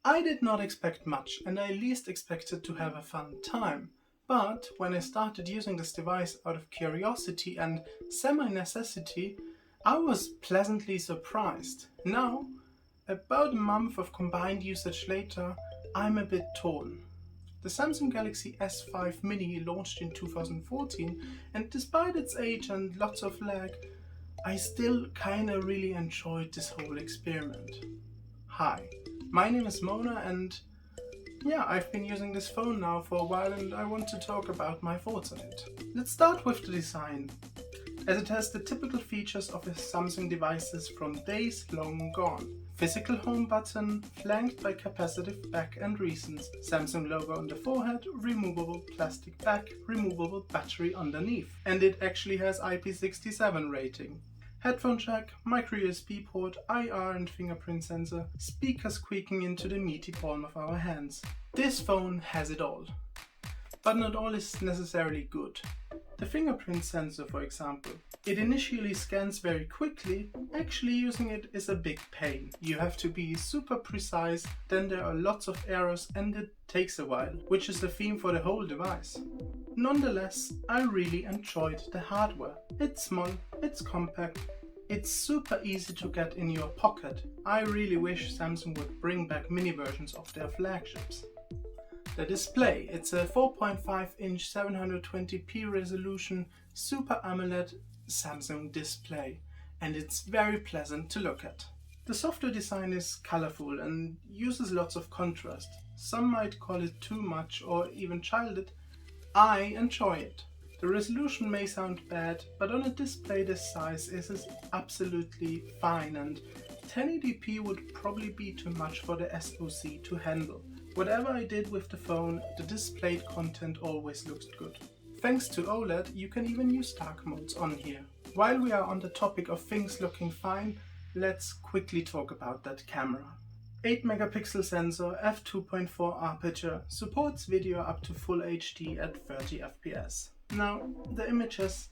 I did not expect much, and I least expected to have a fun time. But when I started using this device out of curiosity and semi-necessity, I was pleasantly surprised. Now, about a month of combined usage later, I'm a bit torn. The Samsung Galaxy S5 Mini launched in 2014, and despite its age and lots of lag, I still kinda really enjoyed this whole experiment. Hi, my name is Mona, and I've been using this phone now for a while and I want to talk about my thoughts on it. Let's start with the design, as it has the typical features of Samsung devices from days long gone. Physical home button, flanked by capacitive back and recents, Samsung logo on the forehead, removable plastic back, removable battery underneath. And it actually has IP67 rating. Headphone jack, micro USB port, IR and fingerprint sensor, speakers squeaking into the meaty palm of our hands. This phone has it all. But not all is necessarily good. The fingerprint sensor, for example, it initially scans very quickly. Actually using it is a big pain. You have to be super precise, then there are lots of errors and it takes a while, which is the theme for the whole device. Nonetheless, I really enjoyed the hardware. It's small, it's compact, it's super easy to get in your pocket. I really wish Samsung would bring back mini versions of their flagships. The display, it's a 4.5-inch 720p resolution Super AMOLED Samsung display, and it's very pleasant to look at. The software design is colorful and uses lots of contrast. Some might call it too much or even childish. I enjoy it. The resolution may sound bad, but on a display this size it is absolutely fine, and 1080p would probably be too much for the SoC to handle. Whatever I did with the phone, the displayed content always looks good. Thanks to OLED, you can even use dark modes on here. While we are on the topic of things looking fine, let's quickly talk about that camera. 8 megapixel sensor, f2.4 aperture, supports video up to full HD at 30 fps. Now, the images,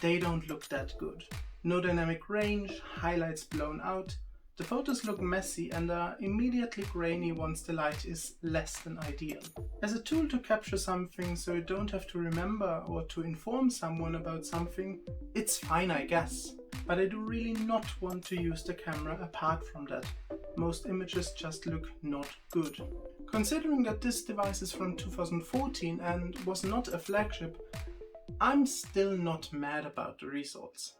they don't look that good. No dynamic range, highlights blown out. The photos look messy and are immediately grainy once the light is less than ideal. As a tool to capture something so you don't have to remember or to inform someone about something, it's fine, I guess. But I do really not want to use the camera apart from that. Most images just look not good. Considering that this device is from 2014 and was not a flagship, I'm still not mad about the results.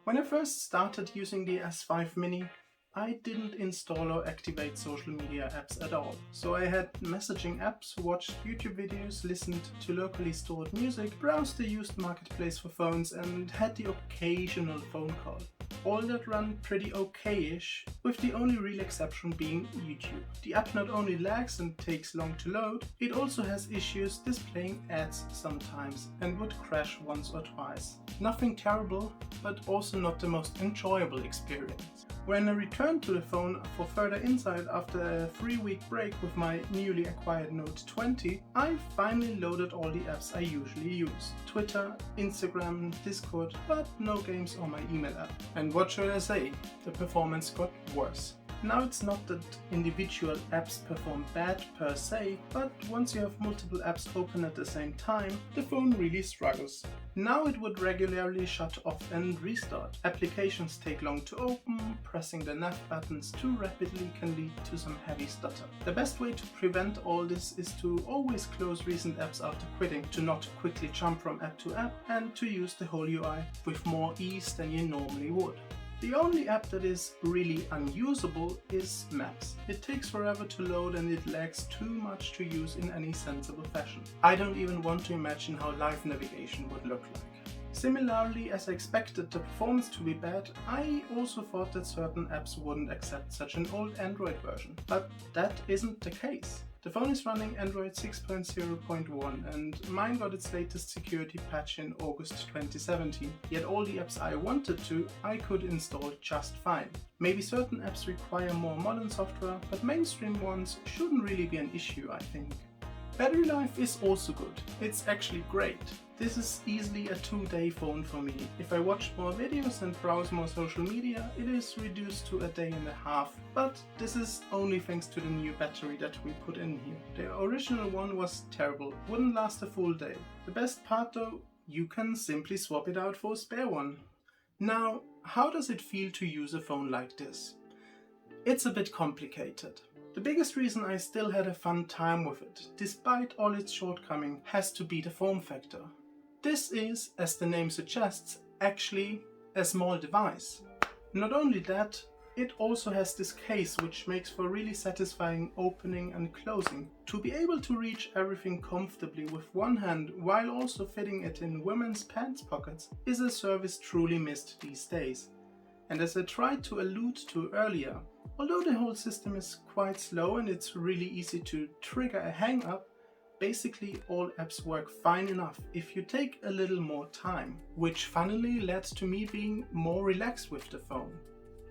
When I first started using the S5 Mini, I didn't install or activate social media apps at all. So I had messaging apps, watched YouTube videos, listened to locally stored music, browsed the used marketplace for phones and had the occasional phone call. All that ran pretty okay-ish, with the only real exception being YouTube. The app not only lags and takes long to load, it also has issues displaying ads sometimes and would crash once or twice. Nothing terrible, but also not the most enjoyable experience. When I returned to the phone for further insight after a 3-week break with my newly acquired Note 20, I finally loaded all the apps I usually use. Twitter, Instagram, Discord, but no games or my email app. And what should I say? The performance got worse. Now it's not that individual apps perform bad per se, but once you have multiple apps open at the same time, the phone really struggles. Now it would regularly shut off and restart. Applications take long to open, pressing the nav buttons too rapidly can lead to some heavy stutter. The best way to prevent all this is to always close recent apps after quitting, to not quickly jump from app to app, and to use the whole UI with more ease than you normally would. The only app that is really unusable is Maps. It takes forever to load and it lags too much to use in any sensible fashion. I don't even want to imagine how live navigation would look like. Similarly, as I expected the performance to be bad, I also thought that certain apps wouldn't accept such an old Android version. But that isn't the case. The phone is running Android 6.0.1 and mine got its latest security patch in August 2017, yet all the apps I wanted to, I could install just fine. Maybe certain apps require more modern software, but mainstream ones shouldn't really be an issue, I think. Battery life is also good. It's actually great. this is easily a 2-day phone for me. If I watch more videos and browse more social media, it is reduced to a day and a half, but this is only thanks to the new battery that we put in here. The original one was terrible, wouldn't last a full day. The best part though, you can simply swap it out for a spare one. Now, how does it feel to use a phone like this? It's a bit complicated. The biggest reason I still had a fun time with it, despite all its shortcomings, has to be the form factor. This is, as the name suggests, actually a small device. Not only that, it also has this case which makes for really satisfying opening and closing. To be able to reach everything comfortably with one hand while also fitting it in women's pants pockets is a service truly missed these days. And as I tried to allude to earlier, although the whole system is quite slow and it's really easy to trigger a hang-up, basically all apps work fine enough if you take a little more time, which funnily led to me being more relaxed with the phone.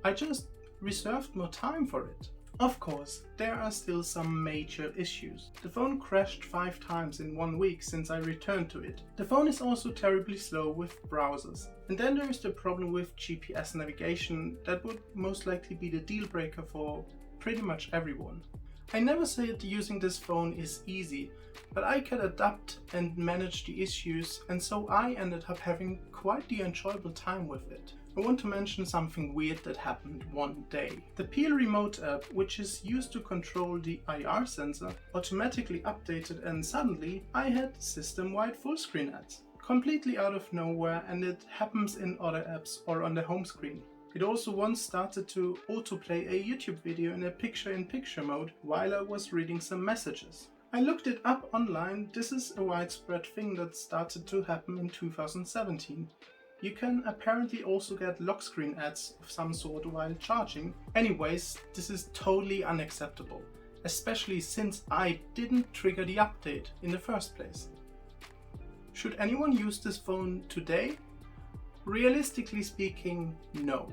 I just reserved more time for it. Of course, there are still some major issues. The phone crashed 5 times in 1 week since I returned to it. The phone is also terribly slow with browsers. And then there is the problem with GPS navigation that would most likely be the deal breaker for pretty much everyone. I never said using this phone is easy, but I could adapt and manage the issues, and so I ended up having quite the enjoyable time with it. I want to mention something weird that happened one day. The Peel Remote app, which is used to control the IR sensor, automatically updated and suddenly I had system-wide full screen ads. Completely out of nowhere, and it happens in other apps or on the home screen. It also once started to autoplay a YouTube video in a picture-in-picture mode while I was reading some messages. I looked it up online. This is a widespread thing that started to happen in 2017. You can apparently also get lock screen ads of some sort while charging. Anyways, this is totally unacceptable, especially since I didn't trigger the update in the first place. Should anyone use this phone today? Realistically speaking, no.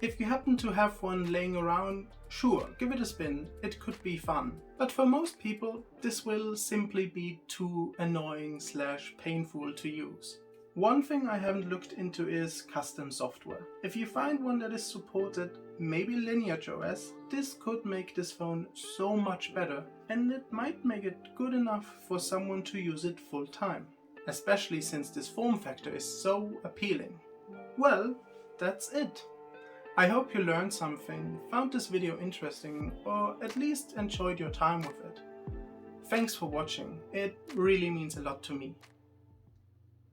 If you happen to have one laying around, sure, give it a spin, it could be fun. But for most people, this will simply be too annoying / painful to use. One thing I haven't looked into is custom software. If you find one that is supported, maybe Lineage OS, this could make this phone so much better, and it might make it good enough for someone to use it full time, especially since this form factor is so appealing. Well, that's it. I hope you learned something, found this video interesting, or at least enjoyed your time with it. Thanks for watching, it really means a lot to me.